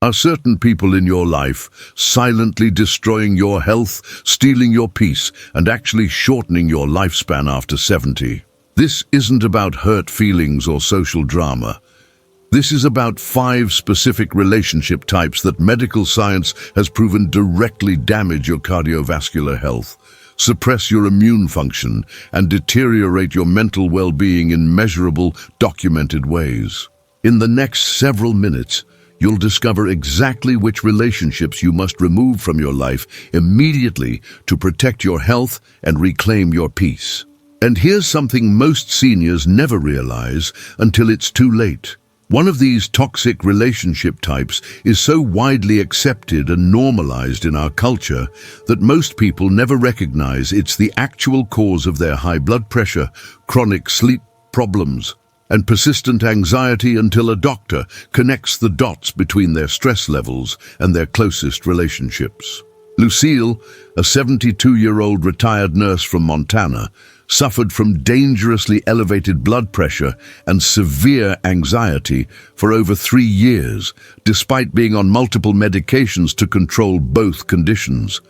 Are certain people in your life silently destroying your health, stealing your peace, and actually shortening your lifespan after 70? This isn't about hurt feelings or social drama. This is about 5 specific relationship types that medical science has proven directly damage your cardiovascular health, suppress your immune function, and deteriorate your mental well-being in measurable, documented ways. In the next several minutes, you'll discover exactly which relationships you must remove from your life immediately to protect your health and reclaim your peace. And here's something most seniors never realize until it's too late. One of these toxic relationship types is so widely accepted and normalized in our culture that most people never recognize it's the actual cause of their high blood pressure, chronic sleep problems, and persistent anxiety until a doctor connects the dots between their stress levels and their closest relationships. Lucille, a 72-year-old retired nurse from Montana, suffered from dangerously elevated blood pressure and severe anxiety for over 3 years, despite being on multiple medications to control both conditions.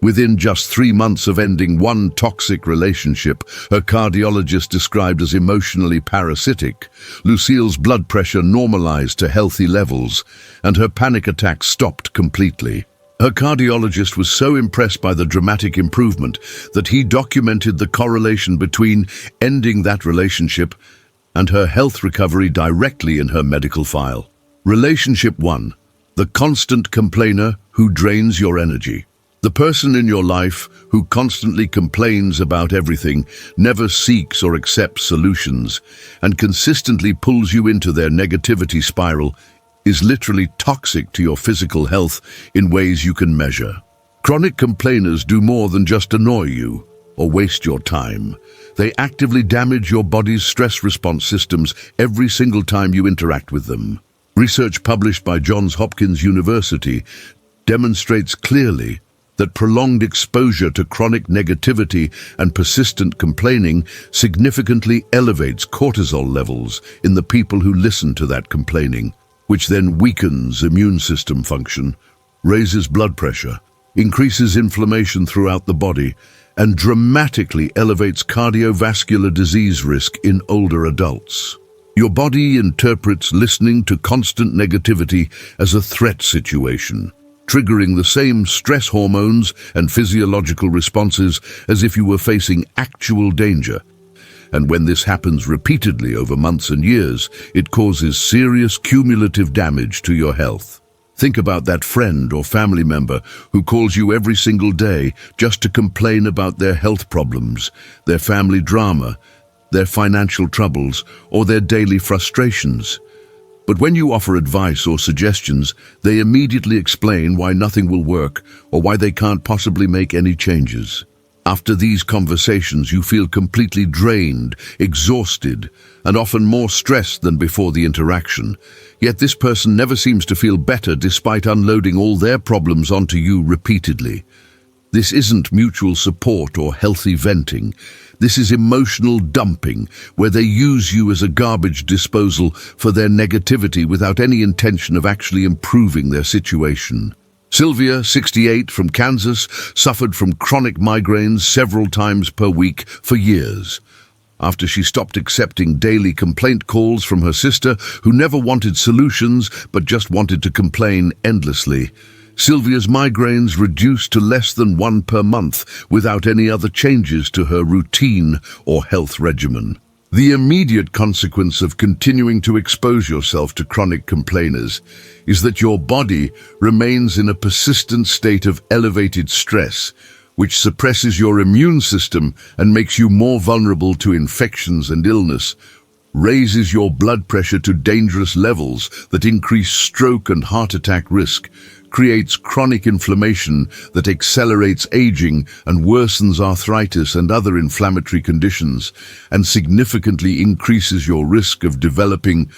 Within just 3 months of ending one toxic relationship, her cardiologist described as emotionally parasitic, Lucille's blood pressure normalized to healthy levels, and her panic attacks stopped completely. Her cardiologist was so impressed by the dramatic improvement that he documented the correlation between ending that relationship and her health recovery directly in her medical file. Relationship 1. The constant complainer who drains your energy. The person in your life who constantly complains about everything, never seeks or accepts solutions, and consistently pulls you into their negativity spiral is literally toxic to your physical health in ways you can measure. Chronic complainers do more than just annoy you or waste your time. They actively damage your body's stress response systems every single time you interact with them. Research published by Johns Hopkins University demonstrates clearly that prolonged exposure to chronic negativity and persistent complaining significantly elevates cortisol levels in the people who listen to that complaining, which then weakens immune system function, raises blood pressure, increases inflammation throughout the body, and dramatically elevates cardiovascular disease risk in older adults. Your body interprets listening to constant negativity as a threat situation, triggering the same stress hormones and physiological responses as if you were facing actual danger. And when this happens repeatedly over months and years, it causes serious cumulative damage to your health. Think about that friend or family member who calls you every single day just to complain about their health problems, their family drama, their financial troubles, or their daily frustrations. But when you offer advice or suggestions, they immediately explain why nothing will work or why they can't possibly make any changes. After these conversations, you feel completely drained, exhausted, and often more stressed than before the interaction. Yet this person never seems to feel better despite unloading all their problems onto you repeatedly. This isn't mutual support or healthy venting. This is emotional dumping, where they use you as a garbage disposal for their negativity without any intention of actually improving their situation. Sylvia, 68, from Kansas, suffered from chronic migraines several times per week for years. After she stopped accepting daily complaint calls from her sister, who never wanted solutions but just wanted to complain endlessly, Sylvia's migraines reduced to less than 1 per month without any other changes to her routine or health regimen. The immediate consequence of continuing to expose yourself to chronic complainers is that your body remains in a persistent state of elevated stress, which suppresses your immune system and makes you more vulnerable to infections and illness, raises your blood pressure to dangerous levels that increase stroke and heart attack risk, creates chronic inflammation that accelerates aging and worsens arthritis and other inflammatory conditions, and significantly increases your risk of developing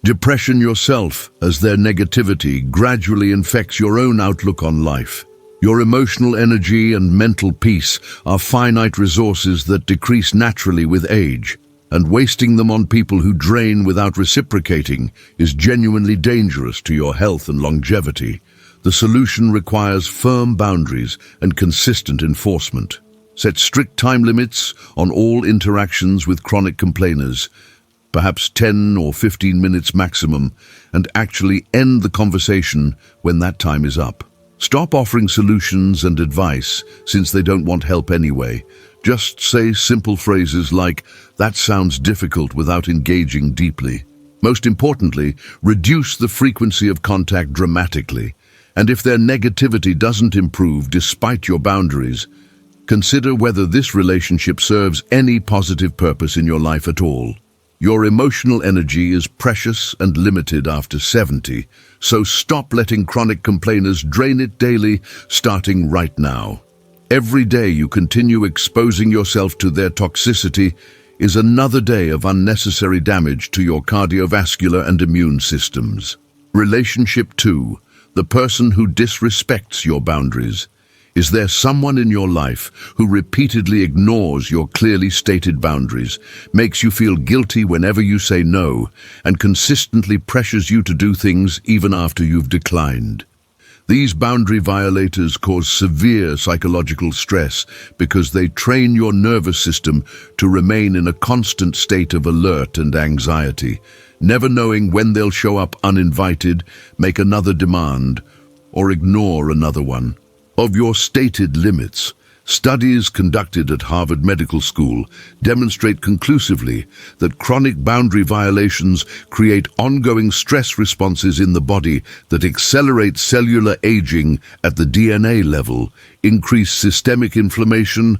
depression yourself, as their negativity gradually infects your own outlook on life. Your emotional energy and mental peace are finite resources that decrease naturally with age, and wasting them on people who drain without reciprocating is genuinely dangerous to your health and longevity. The solution requires firm boundaries and consistent enforcement. Set strict time limits on all interactions with chronic complainers, perhaps 10 or 15 minutes maximum, and actually end the conversation when that time is up. Stop offering solutions and advice since they don't want help anyway. Just say simple phrases like, "That sounds difficult," without engaging deeply. Most importantly, reduce the frequency of contact dramatically. And if their negativity doesn't improve despite your boundaries, consider whether this relationship serves any positive purpose in your life at all. Your emotional energy is precious and limited after 70, so stop letting chronic complainers drain it daily, starting right now. Every day you continue exposing yourself to their toxicity is another day of unnecessary damage to your cardiovascular and immune systems. Relationship 2. The person who disrespects your boundaries. Is there someone in your life who repeatedly ignores your clearly stated boundaries, makes you feel guilty whenever you say no, and consistently pressures you to do things even after you've declined? These boundary violators cause severe psychological stress because they train your nervous system to remain in a constant state of alert and anxiety, never knowing when they'll show up uninvited, make another demand, or ignore another one. Of your stated limits, studies conducted at Harvard Medical School demonstrate conclusively that chronic boundary violations create ongoing stress responses in the body that accelerate cellular aging at the DNA level, increase systemic inflammation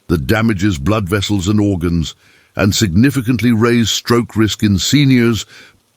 that damages blood vessels and organs, and significantly raise stroke risk in seniors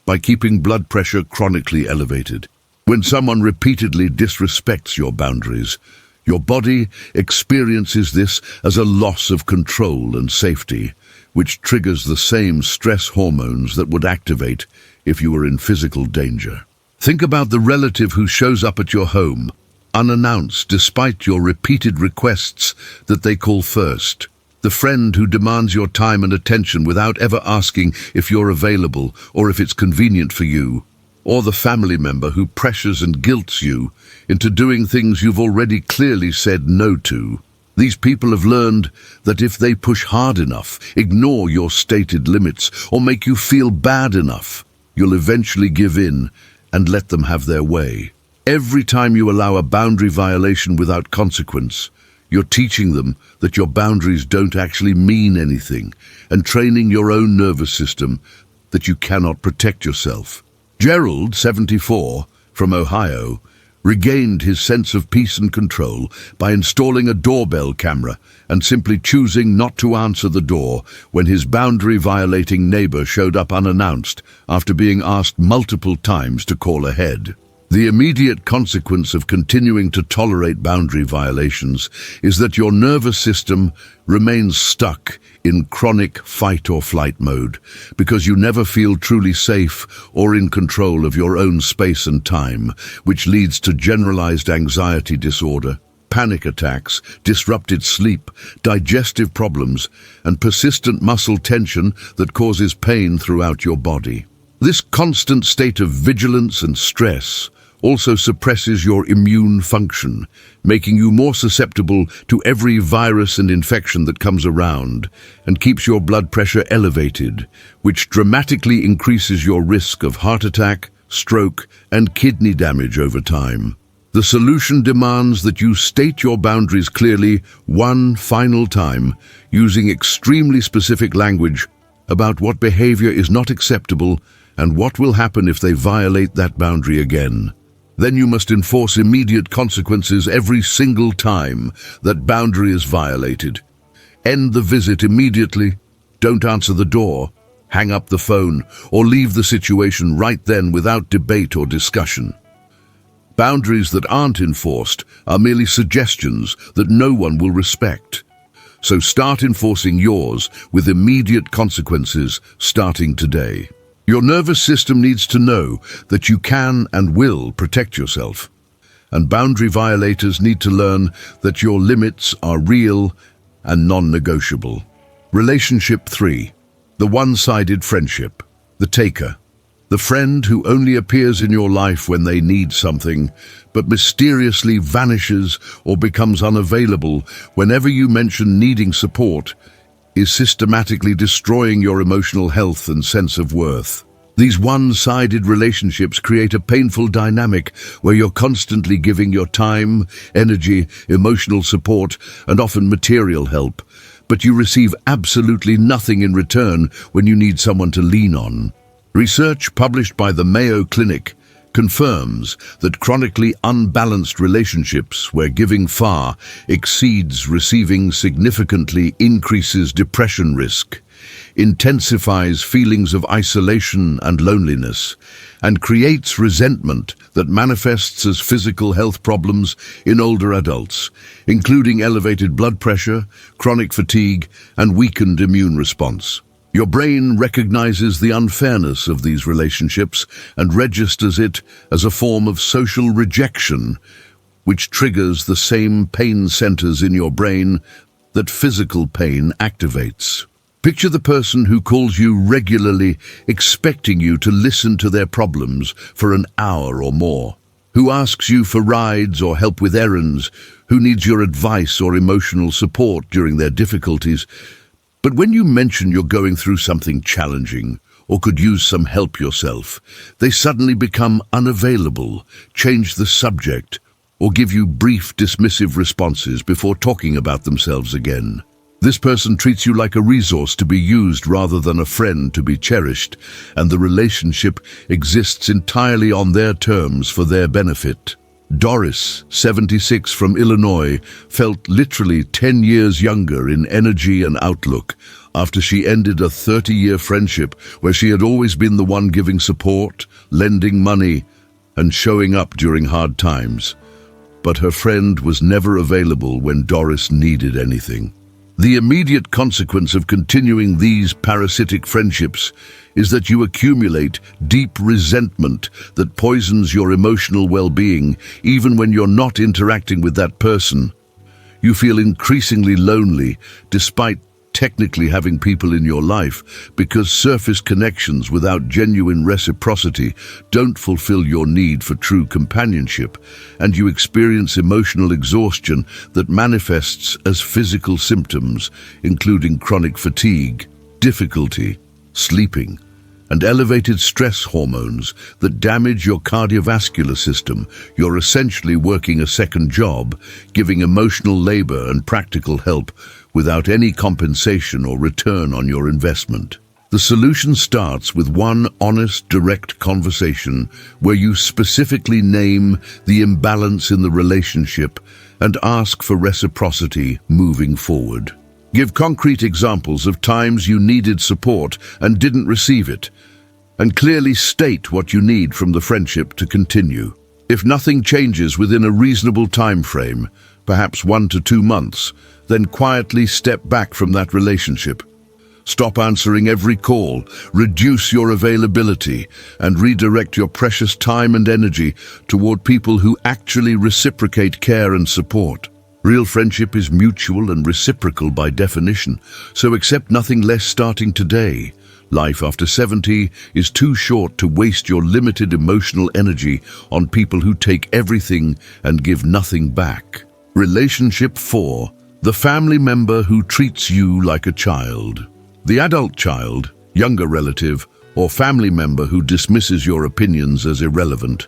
by keeping blood pressure chronically elevated. When someone repeatedly disrespects your boundaries, your body experiences this as a loss of control and safety, which triggers the same stress hormones that would activate if you were in physical danger. Think about the relative who shows up at your home, unannounced despite your repeated requests that they call first. The friend who demands your time and attention without ever asking if you're available or if it's convenient for you. Or the family member who pressures and guilts you into doing things you've already clearly said no to. These people have learned that if they push hard enough, ignore your stated limits, or make you feel bad enough, you'll eventually give in and let them have their way. Every time you allow a boundary violation without consequence, you're teaching them that your boundaries don't actually mean anything, and training your own nervous system that you cannot protect yourself. Gerald, 74, from Ohio, regained his sense of peace and control by installing a doorbell camera and simply choosing not to answer the door when his boundary-violating neighbor showed up unannounced after being asked multiple times to call ahead. The immediate consequence of continuing to tolerate boundary violations is that your nervous system remains stuck in chronic fight-or-flight mode because you never feel truly safe or in control of your own space and time, which leads to generalized anxiety disorder, panic attacks, disrupted sleep, digestive problems, and persistent muscle tension that causes pain throughout your body. This constant state of vigilance and stress also suppresses your immune function, making you more susceptible to every virus and infection that comes around, and keeps your blood pressure elevated, which dramatically increases your risk of heart attack, stroke, and kidney damage over time. The solution demands that you state your boundaries clearly one final time, using extremely specific language about what behavior is not acceptable and what will happen if they violate that boundary again. Then you must enforce immediate consequences every single time that boundary is violated. End the visit immediately, don't answer the door, hang up the phone, or leave the situation right then without debate or discussion. Boundaries that aren't enforced are merely suggestions that no one will respect. So start enforcing yours with immediate consequences starting today. Your nervous system needs to know that you can and will protect yourself. And boundary violators need to learn that your limits are real and non-negotiable. Relationship 3. The one-sided friendship, the taker. The friend who only appears in your life when they need something, but mysteriously vanishes or becomes unavailable whenever you mention needing support, is systematically destroying your emotional health and sense of worth. These one-sided relationships create a painful dynamic where you're constantly giving your time, energy, emotional support, and often material help, but you receive absolutely nothing in return when you need someone to lean on. Research published by the Mayo Clinic confirms that chronically unbalanced relationships where giving far exceeds receiving significantly increases depression risk, intensifies feelings of isolation and loneliness, and creates resentment that manifests as physical health problems in older adults, including elevated blood pressure, chronic fatigue, and weakened immune response. Your brain recognizes the unfairness of these relationships and registers it as a form of social rejection, which triggers the same pain centers in your brain that physical pain activates. Picture the person who calls you regularly, expecting you to listen to their problems for an hour or more, who asks you for rides or help with errands, who needs your advice or emotional support during their difficulties. But when you mention you're going through something challenging or could use some help yourself, they suddenly become unavailable, change the subject, or give you brief dismissive responses before talking about themselves again. This person treats you like a resource to be used rather than a friend to be cherished, and the relationship exists entirely on their terms for their benefit. Doris, 76, from Illinois, felt literally 10 years younger in energy and outlook after she ended a 30-year friendship where she had always been the one giving support, lending money, and showing up during hard times. But her friend was never available when Doris needed anything. The immediate consequence of continuing these parasitic friendships is that you accumulate deep resentment that poisons your emotional well-being even when you're not interacting with that person. You feel increasingly lonely despite technically having people in your life because surface connections without genuine reciprocity don't fulfill your need for true companionship, and you experience emotional exhaustion that manifests as physical symptoms, including chronic fatigue, difficulty sleeping, and elevated stress hormones that damage your cardiovascular system. You're essentially working a second job, giving emotional labor and practical help without any compensation or return on your investment. The solution starts with one honest, direct conversation where you specifically name the imbalance in the relationship and ask for reciprocity moving forward. Give concrete examples of times you needed support and didn't receive it, and clearly state what you need from the friendship to continue. If nothing changes within a reasonable time frame, perhaps 1 to 2 months, then quietly step back from that relationship. Stop answering every call, reduce your availability, and redirect your precious time and energy toward people who actually reciprocate care and support. Real friendship is mutual and reciprocal by definition, so accept nothing less starting today. Life after 70 is too short to waste your limited emotional energy on people who take everything and give nothing back. Relationship 4. The family member who treats you like a child. The adult child, younger relative, or family member who dismisses your opinions as irrelevant,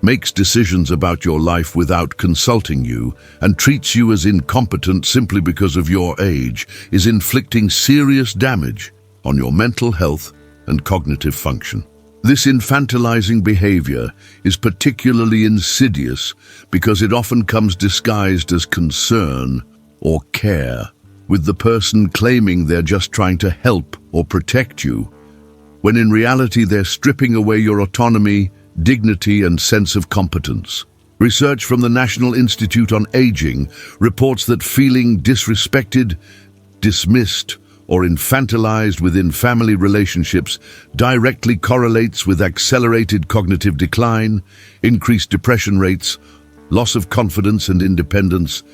makes decisions about your life without consulting you, and treats you as incompetent simply because of your age, is inflicting serious damage on your mental health and cognitive function. This infantilizing behavior is particularly insidious because it often comes disguised as concern or care, with the person claiming they're just trying to help or protect you, when in reality they're stripping away your autonomy, dignity, and sense of competence. Research from the National Institute on Aging reports that feeling disrespected, dismissed, or infantilized within family relationships directly correlates with accelerated cognitive decline, increased depression rates, loss of confidence and independence,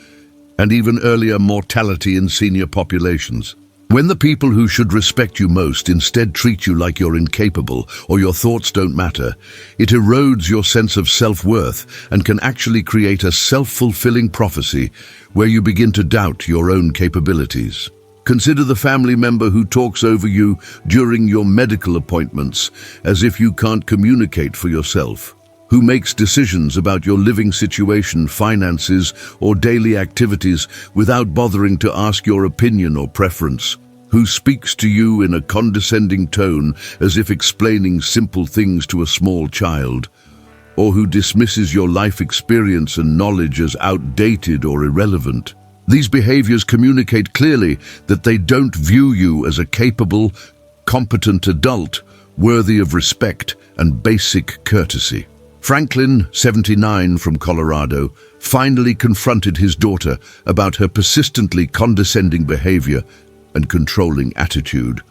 and even earlier mortality in senior populations. When the people who should respect you most instead treat you like you're incapable or your thoughts don't matter, it erodes your sense of self-worth and can actually create a self-fulfilling prophecy where you begin to doubt your own capabilities. Consider the family member who talks over you during your medical appointments as if you can't communicate for yourself, who makes decisions about your living situation, finances, or daily activities without bothering to ask your opinion or preference, who speaks to you in a condescending tone as if explaining simple things to a small child, or who dismisses your life experience and knowledge as outdated or irrelevant. These behaviors communicate clearly that they don't view you as a capable, competent adult worthy of respect and basic courtesy. Franklin, 79, from Colorado, finally confronted his daughter about her persistently condescending behavior and controlling attitude.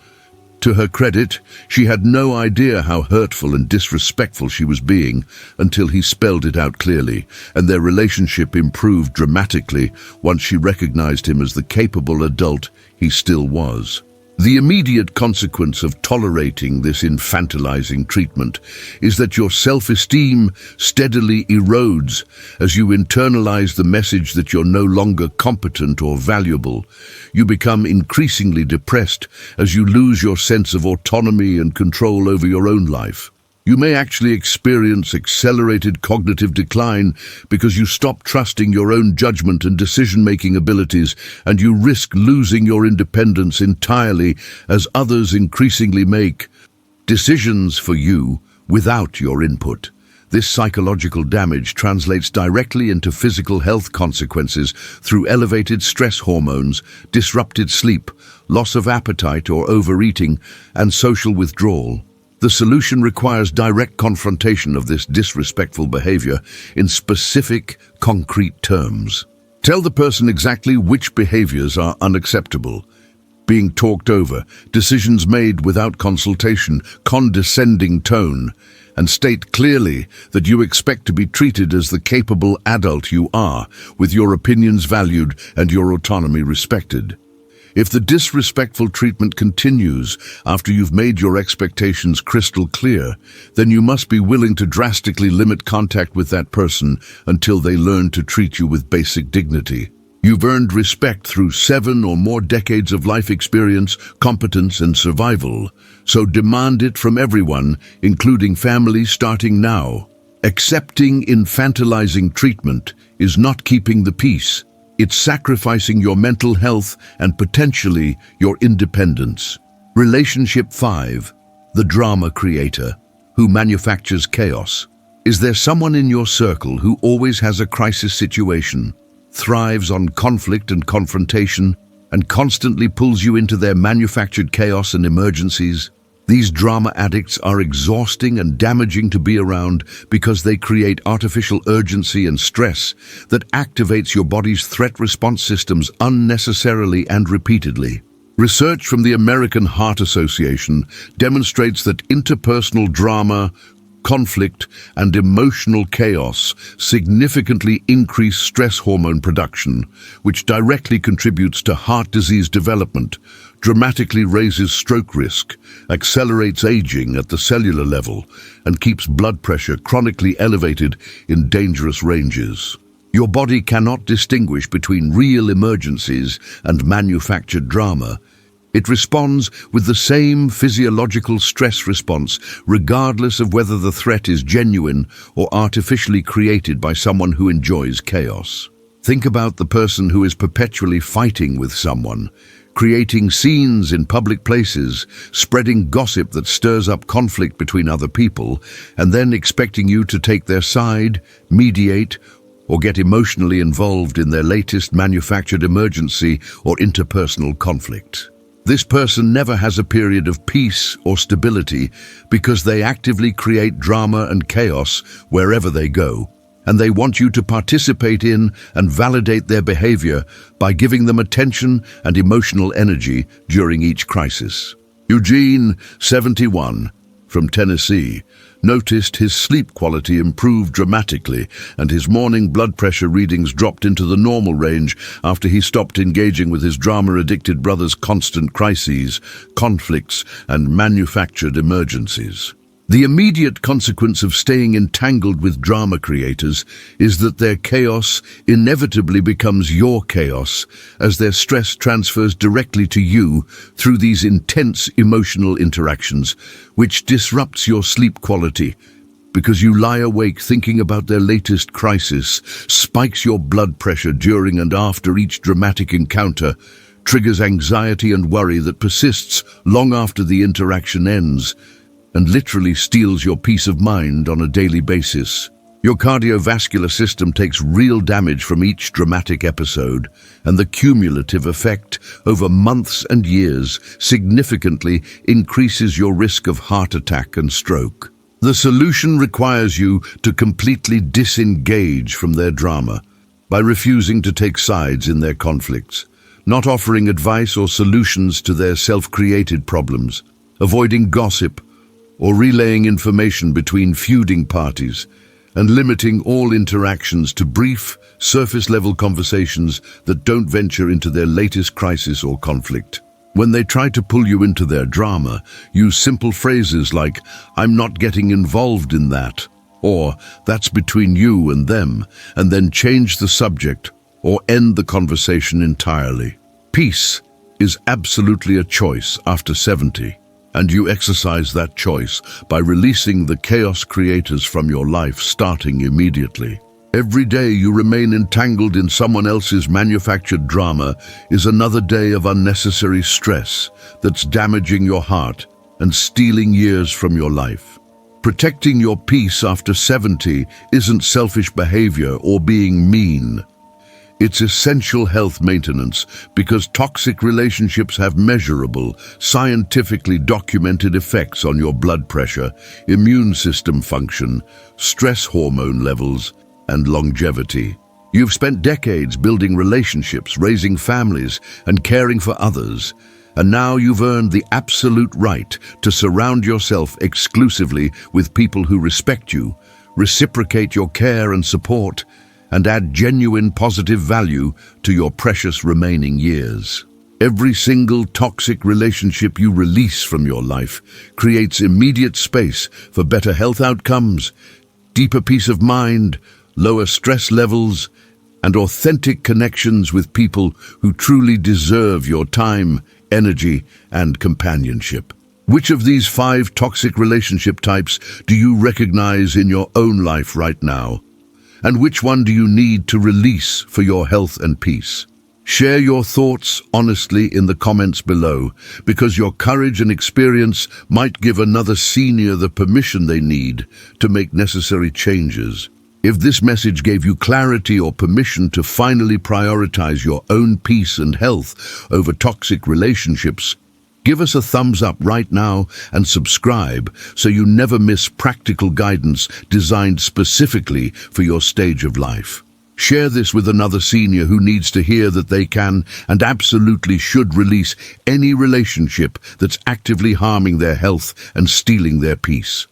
To her credit, she had no idea how hurtful and disrespectful she was being until he spelled it out clearly, and their relationship improved dramatically once she recognized him as the capable adult he still was. The immediate consequence of tolerating this infantilizing treatment is that your self-esteem steadily erodes as you internalize the message that you're no longer competent or valuable. You become increasingly depressed as you lose your sense of autonomy and control over your own life. You may actually experience accelerated cognitive decline because you stop trusting your own judgment and decision-making abilities, and you risk losing your independence entirely as others increasingly make decisions for you without your input. This psychological damage translates directly into physical health consequences through elevated stress hormones, disrupted sleep, loss of appetite or overeating, and social withdrawal. The solution requires direct confrontation of this disrespectful behavior in specific, concrete terms. Tell the person exactly which behaviors are unacceptable: being talked over, decisions made without consultation, condescending tone, and state clearly that you expect to be treated as the capable adult you are, with your opinions valued and your autonomy respected. If the disrespectful treatment continues after you've made your expectations crystal clear, then you must be willing to drastically limit contact with that person until they learn to treat you with basic dignity. You've earned respect through 7 or more decades of life experience, competence, and survival, so demand it from everyone, including family, starting now. Accepting infantilizing treatment is not keeping the peace. It's sacrificing your mental health and potentially your independence. Relationship 5. The drama creator, who manufactures chaos. Is there someone in your circle who always has a crisis situation, thrives on conflict and confrontation, and constantly pulls you into their manufactured chaos and emergencies? These drama addicts are exhausting and damaging to be around because they create artificial urgency and stress that activates your body's threat response systems unnecessarily and repeatedly. Research from the American Heart Association demonstrates that interpersonal drama, conflict, and emotional chaos significantly increase stress hormone production, which directly contributes to heart disease development, dramatically raises stroke risk, accelerates aging at the cellular level, and keeps blood pressure chronically elevated in dangerous ranges. Your body cannot distinguish between real emergencies and manufactured drama. It responds with the same physiological stress response, regardless of whether the threat is genuine or artificially created by someone who enjoys chaos. Think about the person who is perpetually fighting with someone, creating scenes in public places, spreading gossip that stirs up conflict between other people, and then expecting you to take their side, mediate, or get emotionally involved in their latest manufactured emergency or interpersonal conflict. This person never has a period of peace or stability because they actively create drama and chaos wherever they go, and they want you to participate in and validate their behavior by giving them attention and emotional energy during each crisis. Eugene, 71, from Tennessee, noticed his sleep quality improved dramatically and his morning blood pressure readings dropped into the normal range after he stopped engaging with his drama-addicted brother's constant crises, conflicts, and manufactured emergencies. The immediate consequence of staying entangled with drama creators is that their chaos inevitably becomes your chaos, as their stress transfers directly to you through these intense emotional interactions, which disrupts your sleep quality because you lie awake thinking about their latest crisis, spikes your blood pressure during and after each dramatic encounter, triggers anxiety and worry that persists long after the interaction ends, and literally steals your peace of mind on a daily basis. Your cardiovascular system takes real damage from each dramatic episode, and the cumulative effect over months and years significantly increases your risk of heart attack and stroke. The solution requires you to completely disengage from their drama by refusing to take sides in their conflicts, not offering advice or solutions to their self-created problems, avoiding gossip, or relaying information between feuding parties, and limiting all interactions to brief, surface-level conversations that don't venture into their latest crisis or conflict. When they try to pull you into their drama, use simple phrases like, "I'm not getting involved in that," or "that's between you and them," and then change the subject or end the conversation entirely. Peace is absolutely a choice after 70. And you exercise that choice by releasing the chaos creators from your life starting immediately. Every day you remain entangled in someone else's manufactured drama is another day of unnecessary stress that's damaging your heart and stealing years from your life. Protecting your peace after 70 isn't selfish behavior or being mean. It's essential health maintenance because toxic relationships have measurable, scientifically documented effects on your blood pressure, immune system function, stress hormone levels, and longevity. You've spent decades building relationships, raising families, and caring for others, and now you've earned the absolute right to surround yourself exclusively with people who respect you, reciprocate your care and support, and add genuine positive value to your precious remaining years. Every single toxic relationship you release from your life creates immediate space for better health outcomes, deeper peace of mind, lower stress levels, and authentic connections with people who truly deserve your time, energy, and companionship. Which of these 5 toxic relationship types do you recognize in your own life right now? And which one do you need to release for your health and peace? Share your thoughts honestly in the comments below, because your courage and experience might give another senior the permission they need to make necessary changes. If this message gave you clarity or permission to finally prioritize your own peace and health over toxic relationships, give us a thumbs up right now and subscribe so you never miss practical guidance designed specifically for your stage of life. Share this with another senior who needs to hear that they can and absolutely should release any relationship that's actively harming their health and stealing their peace.